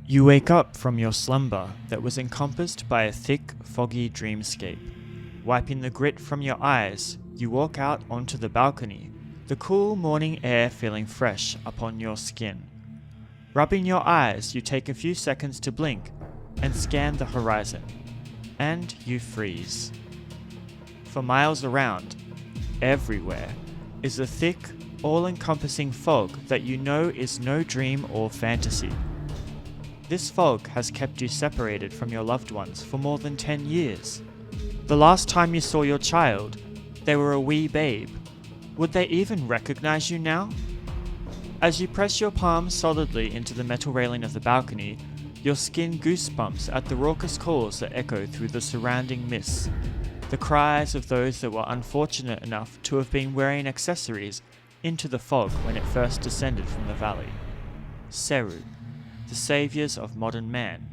You wake up from your slumber that was encompassed by a thick, foggy dreamscape. Wiping the grit from your eyes, you walk out onto the balcony, the cool morning air feeling fresh upon your skin. Rubbing your eyes, you take a few seconds to blink and scan the horizon, and you freeze. For miles around, everywhere, is a thick, all-encompassing fog that you know is no dream or fantasy. This fog has kept you separated from your loved ones for more than 10 years. The last time you saw your child, they were a wee babe. Would they even recognize you now? As you press your palms solidly into the metal railing of the balcony, your skin goosebumps at the raucous calls that echo through the surrounding mists, the cries of those that were unfortunate enough to have been wearing accessories into the fog when it first descended from the valley. Ra-Seru, the saviors of modern man,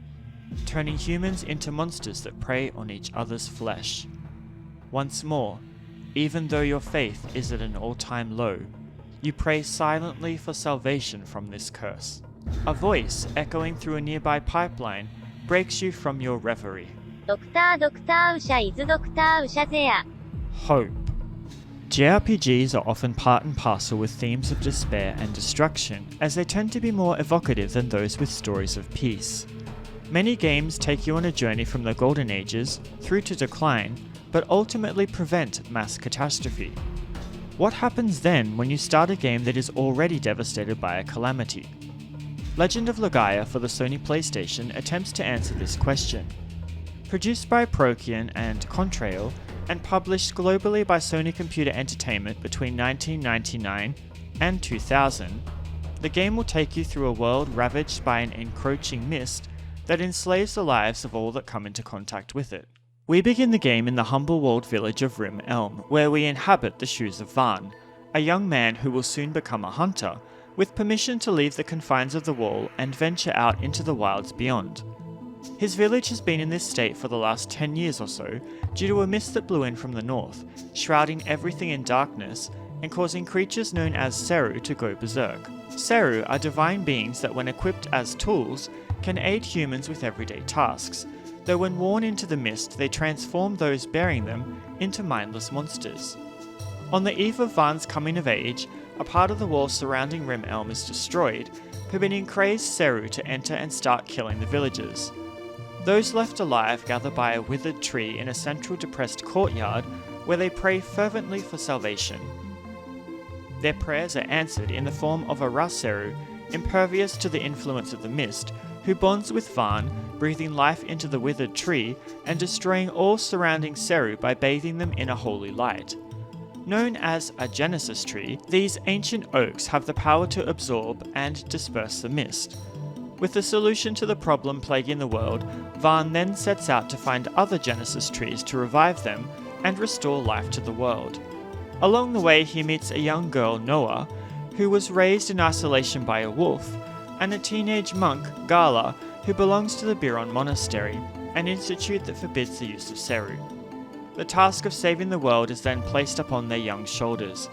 turning humans into monsters that prey on each other's flesh. Once more, even though your faith is at an all-time low, you pray silently for salvation from this curse. A voice echoing through a nearby pipeline breaks you from your reverie. Hope. JRPGs are often part and parcel with themes of despair and destruction, as they tend to be more evocative than those with stories of peace. Many games take you on a journey from the Golden Ages through to decline, but ultimately prevent mass catastrophe. What happens then when you start a game that is already devastated by a calamity? Legend of Legaia for the Sony PlayStation attempts to answer this question. Produced by Prokion and Contrail, and published globally by Sony Computer Entertainment between 1999 and 2000, the game will take you through a world ravaged by an encroaching mist that enslaves the lives of all that come into contact with it. We begin the game in the humble walled village of Rim Elm, where we inhabit the shoes of Vahn, a young man who will soon become a hunter, with permission to leave the confines of the wall and venture out into the wilds beyond. His village has been in this state for the last 10 years or so due to a mist that blew in from the north, shrouding everything in darkness and causing creatures known as Ra-Seru to go berserk. Ra-Seru are divine beings that, when equipped as tools, can aid humans with everyday tasks, though when worn into the mist they transform those bearing them into mindless monsters. On the eve of Vahn's coming of age, a part of the wall surrounding Rim Elm is destroyed, permitting crazed Ra-Seru to enter and start killing the villagers. Those left alive gather by a withered tree in a central depressed courtyard where they pray fervently for salvation. Their prayers are answered in the form of a Ra-Seru, impervious to the influence of the mist, who bonds with Vahn, breathing life into the withered tree and destroying all surrounding Ra-Seru by bathing them in a holy light. Known as a Genesis tree, these ancient oaks have the power to absorb and disperse the mist. With the solution to the problem plaguing the world, Vahn then sets out to find other Genesis trees to revive them and restore life to the world. Along the way, he meets a young girl, Noah, who was raised in isolation by a wolf, and a teenage monk, Gala, who belongs to the Biron Monastery, an institute that forbids the use of Ra-Seru. The task of saving the world is then placed upon their young shoulders.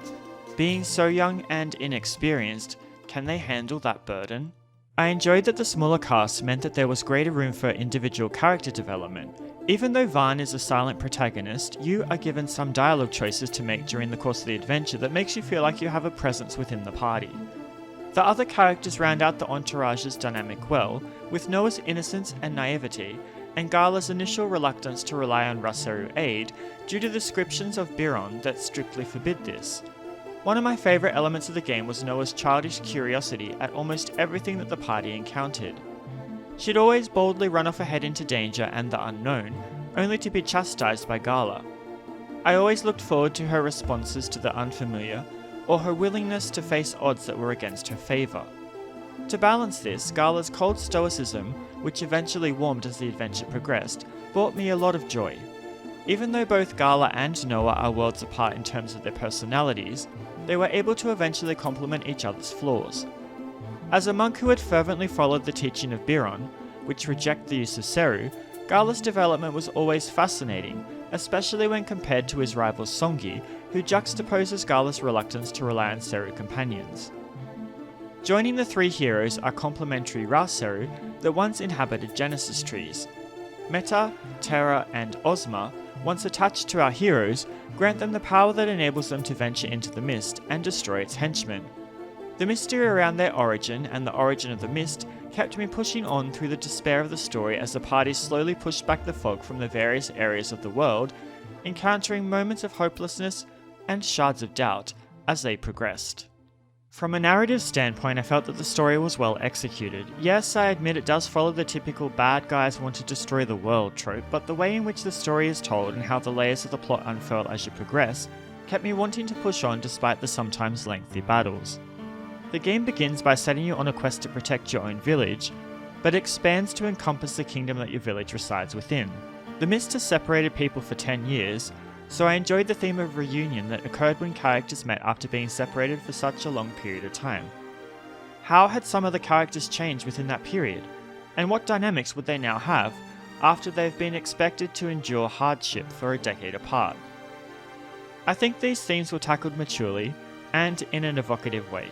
Being so young and inexperienced, can they handle that burden? I enjoyed that the smaller cast meant that there was greater room for individual character development. Even though Vahn is a silent protagonist, you are given some dialogue choices to make during the course of the adventure that makes you feel like you have a presence within the party. The other characters round out the entourage's dynamic well, with Noah's innocence and naivety, and Gala's initial reluctance to rely on Ra-Seru aid due to descriptions of Biron that strictly forbid this. One of my favourite elements of the game was Noah's childish curiosity at almost everything that the party encountered. She'd always boldly run off ahead into danger and the unknown, only to be chastised by Gala. I always looked forward to her responses to the unfamiliar, or her willingness to face odds that were against her favour. To balance this, Gala's cold stoicism, which eventually warmed as the adventure progressed, brought me a lot of joy. Even though both Gala and Noah are worlds apart in terms of their personalities, they were able to eventually complement each other's flaws. As a monk who had fervently followed the teaching of Biron, which reject the use of Ra-Seru, Gala's development was always fascinating, especially when compared to his rival Songi, who juxtaposes Gala's reluctance to rely on Ra-Seru companions. Joining the three heroes are complementary Ra-Seru that once inhabited Genesis trees. Meta, Terra, and Ozma, once attached to our heroes, grant them the power that enables them to venture into the mist and destroy its henchmen. The mystery around their origin and the origin of the mist kept me pushing on through the despair of the story as the party slowly pushed back the fog from the various areas of the world, encountering moments of hopelessness and shards of doubt as they progressed. From a narrative standpoint, I felt that the story was well executed. Yes, I admit it does follow the typical bad guys want to destroy the world trope, but the way in which the story is told and how the layers of the plot unfurl as you progress kept me wanting to push on despite the sometimes lengthy battles. The game begins by setting you on a quest to protect your own village, but expands to encompass the kingdom that your village resides within. The mist has separated people for 10 years, so I enjoyed the theme of reunion that occurred when characters met after being separated for such a long period of time. How had some of the characters changed within that period, and what dynamics would they now have after they've been expected to endure hardship for a decade apart? I think these themes were tackled maturely and in an evocative way.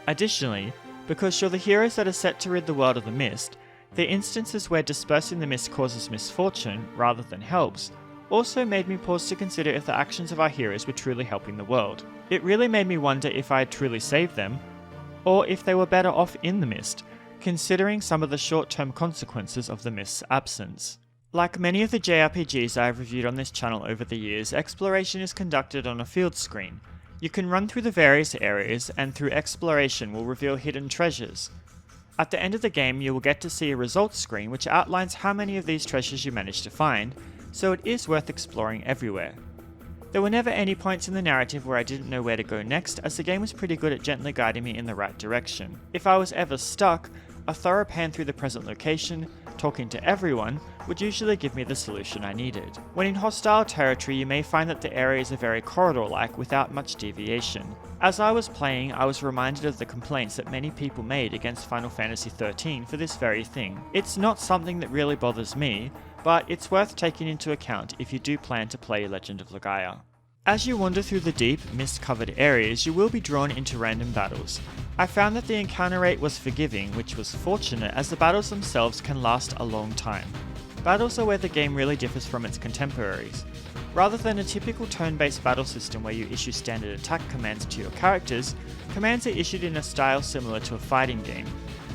Additionally, because you're the heroes that are set to rid the world of the mist, the instances where dispersing the mist causes misfortune rather than helps also made me pause to consider if the actions of our heroes were truly helping the world. It really made me wonder if I had truly saved them, or if they were better off in the mist, considering some of the short-term consequences of the mist's absence. Like many of the JRPGs I have reviewed on this channel over the years, exploration is conducted on a field screen. You can run through the various areas, and through exploration will reveal hidden treasures. At the end of the game, you will get to see a results screen which outlines how many of these treasures you managed to find, so it is worth exploring everywhere. There were never any points in the narrative where I didn't know where to go next, as the game was pretty good at gently guiding me in the right direction. If I was ever stuck, a thorough pan through the present location, talking to everyone, would usually give me the solution I needed. When in hostile territory, you may find that the areas are very corridor-like without much deviation. As I was playing, I was reminded of the complaints that many people made against Final Fantasy XIII for this very thing. It's not something that really bothers me, but it's worth taking into account if you do plan to play Legend of Legaia. As you wander through the deep, mist-covered areas, you will be drawn into random battles. I found that the encounter rate was forgiving, which was fortunate as the battles themselves can last a long time. Battles are where the game really differs from its contemporaries. Rather than a typical turn-based battle system where you issue standard attack commands to your characters, commands are issued in a style similar to a fighting game.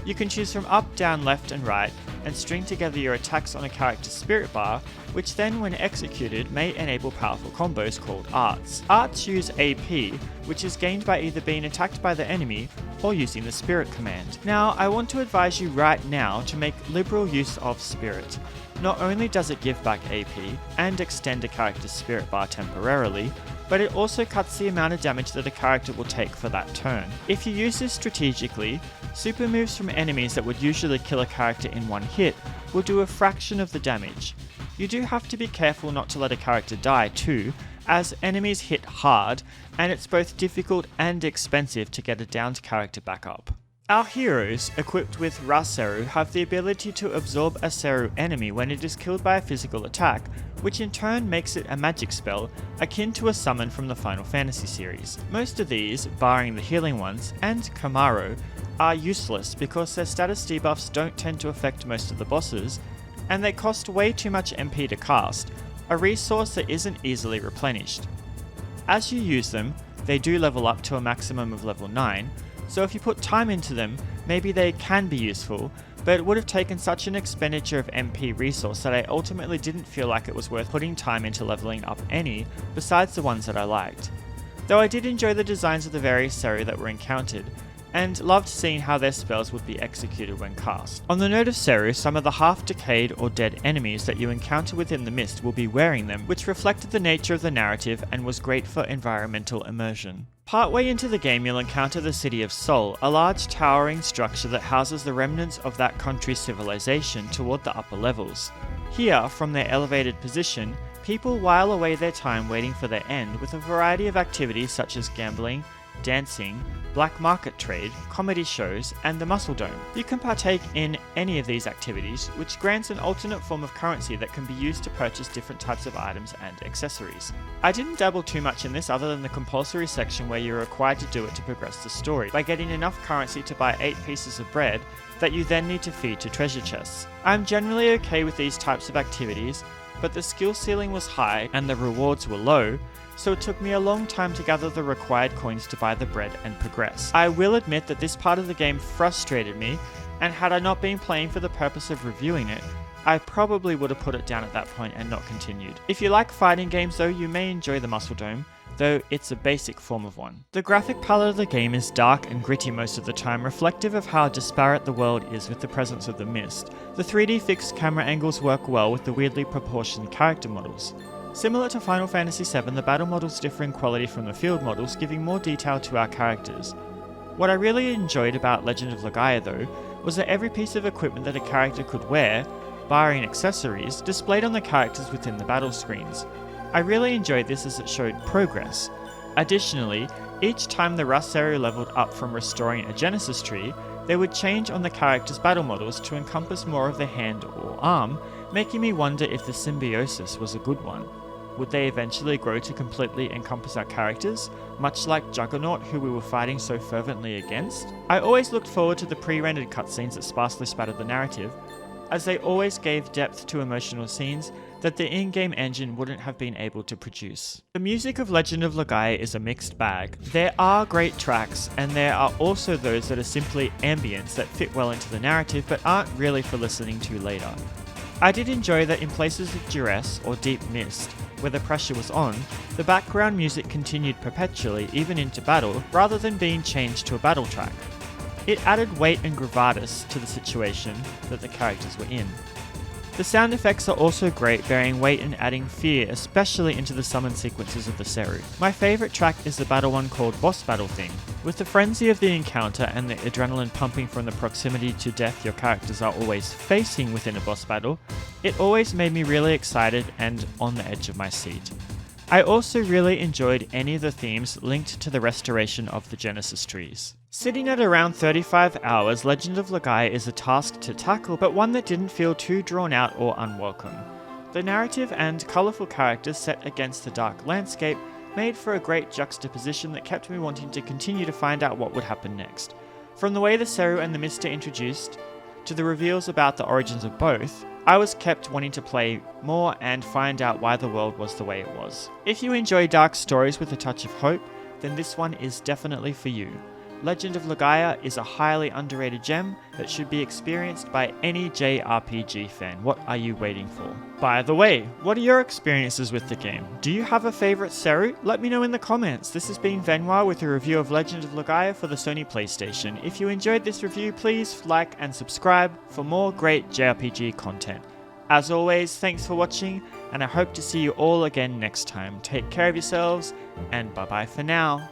You can choose from up, down, left and right, and string together your attacks on a character's spirit bar, which then when executed may enable powerful combos called arts. Arts use AP, which is gained by either being attacked by the enemy or using the spirit command. Now, I want to advise you right now to make liberal use of spirit. Not only does it give back AP and extend a character's spirit bar temporarily, but it also cuts the amount of damage that a character will take for that turn. If you use this strategically, super moves from enemies that would usually kill a character in one hit will do a fraction of the damage. You do have to be careful not to let a character die too, as enemies hit hard, and it's both difficult and expensive to get a downed character back up. Our heroes, equipped with Ra-Seru, have the ability to absorb a Seru enemy when it is killed by a physical attack, which in turn makes it a magic spell, akin to a summon from the Final Fantasy series. Most of these, barring the healing ones, and Kamaro, are useless because their status debuffs don't tend to affect most of the bosses, and they cost way too much MP to cast, a resource that isn't easily replenished. As you use them, they do level up to a maximum of level 9, so if you put time into them, maybe they can be useful, but it would have taken such an expenditure of MP resource that I ultimately didn't feel like it was worth putting time into leveling up any, besides the ones that I liked. Though I did enjoy the designs of the various Seru that were encountered, and loved seeing how their spells would be executed when cast. On the note of Seru, some of the half-decayed or dead enemies that you encounter within the mist will be wearing them, which reflected the nature of the narrative and was great for environmental immersion. Partway into the game, you'll encounter the city of Sol, a large towering structure that houses the remnants of that country's civilization toward the upper levels. Here, from their elevated position, people while away their time waiting for their end with a variety of activities such as gambling, dancing, black market trade, comedy shows, and the Muscle Dome. You can partake in any of these activities, which grants an alternate form of currency that can be used to purchase different types of items and accessories. I didn't dabble too much in this other than the compulsory section where you're required to do it to progress the story, by getting enough currency to buy 8 pieces of bread that you then need to feed to treasure chests. I'm generally okay with these types of activities, but the skill ceiling was high and the rewards were low, so it took me a long time to gather the required coins to buy the bread and progress. I will admit that this part of the game frustrated me, and had I not been playing for the purpose of reviewing it, I probably would have put it down at that point and not continued. If you like fighting games though, you may enjoy the Muscle Dome, though it's a basic form of one. The graphic palette of the game is dark and gritty most of the time, reflective of how disparate the world is with the presence of the mist. The 3D fixed camera angles work well with the weirdly proportioned character models. Similar to Final Fantasy VII, the battle models differ in quality from the field models, giving more detail to our characters. What I really enjoyed about Legend of Legaia though, was that every piece of equipment that a character could wear, barring accessories, displayed on the characters within the battle screens. I really enjoyed this as it showed progress. Additionally, each time the Ra-Seru leveled up from restoring a Genesis tree, they would change on the character's battle models to encompass more of the hand or arm, making me wonder if the symbiosis was a good one. Would they eventually grow to completely encompass our characters, much like Juggernaut, who we were fighting so fervently against? I always looked forward to the pre-rendered cutscenes that sparsely spattered the narrative, as they always gave depth to emotional scenes that the in-game engine wouldn't have been able to produce. The music of Legend of Legaia is a mixed bag. There are great tracks, and there are also those that are simply ambience that fit well into the narrative but aren't really for listening to later. I did enjoy that in places of duress or deep mist, where the pressure was on, the background music continued perpetually even into battle rather than being changed to a battle track. It added weight and gravitas to the situation that the characters were in. The sound effects are also great, bearing weight and adding fear, especially into the summon sequences of the Seru. My favourite track is the battle one called Boss Battle Thing. With the frenzy of the encounter and the adrenaline pumping from the proximity to death your characters are always facing within a boss battle, it always made me really excited and on the edge of my seat. I also really enjoyed any of the themes linked to the restoration of the Genesis trees. Sitting at around 35 hours, Legend of Legaia is a task to tackle, but one that didn't feel too drawn out or unwelcome. The narrative and colourful characters set against the dark landscape made for a great juxtaposition that kept me wanting to continue to find out what would happen next. From the way the Seru and the Mist are introduced, to the reveals about the origins of both, I was kept wanting to play more and find out why the world was the way it was. If you enjoy dark stories with a touch of hope, then this one is definitely for you. Legend of Legaia is a highly underrated gem that should be experienced by any JRPG fan. What are you waiting for? By the way, what are your experiences with the game? Do you have a favourite Seru? Let me know in the comments. This has been Venoir with a review of Legend of Legaia for the Sony PlayStation. If you enjoyed this review, please like and subscribe for more great JRPG content. As always, thanks for watching, and I hope to see you all again next time. Take care of yourselves, and bye bye for now.